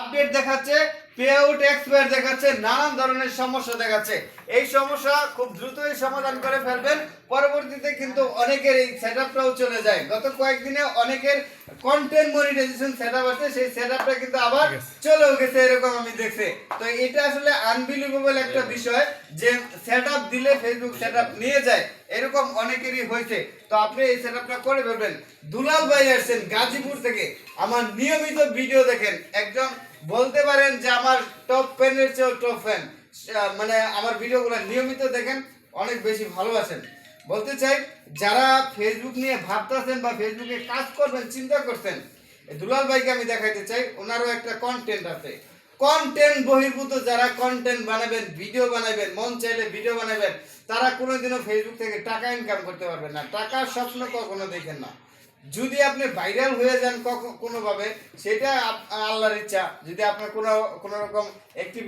Update দেখাচ্ছে, pay out expire দেখাচ্ছে, নানান ধরনের সমস্যা দেখাচ্ছে। এই সমস্যা খুব দ্রুতই সমাধান করে ফেলবেন। পরবর্তীতে কিন্তু অনেকের এই সেটআপটাও চলে যায়। গত কয়েকদিনে অনেকের কন্টেন্ট মনিটাইজেশন সেটআপ আছে, সেই সেটআপটা কিন্তু আবার চলেও গেছে, এরকম আমি দেখছি। তো এটা আসলে আনবিলিভেবল একটা বিষয় যে সেটআপ দিলে ফেসবুক সেটআপ নিয়ে যায়, এরকম অনেকেরই হয়েছে। তো আপনি এই সেটআপটা করে ফেলবেন। দুলাল ভাই আসছেন গাজীপুর থেকে, আমার নিয়মিত ভিডিও দেখেন, একজন বলতে পারেন যে আমার টপ ফ্যানের চেয়েও টপ ফ্যান। মানে আমার ভিডিওগুলো নিয়মিত দেখেন, অনেক বেশি ভালোবাসেন। বলতে চাই, যারা ফেসবুক নিয়ে ভাবতেছেন বা ফেসবুকে কাজ করবেন চিন্তা করছেন, দুলাল ভাইকে আমি দেখাইতে চাই, ওনারও একটা কন্টেন্ট আছে। কন্টেন্ট বহির্ভূত যারা কন্টেন্ট বানাবেন, ভিডিও বানাবেন, মন চাইলে ভিডিও বানাবেন, তারা কোনোদিনও ফেসবুক থেকে টাকা ইনকাম করতে পারবেন না। টাকার স্বপ্ন কখনো দেখেন না। যদি আপনি ভাইরাল হয়ে যান কোনোভাবে, সেটা আল্লাহর ইচ্ছা। যদি আপনার কোনো রকম একটি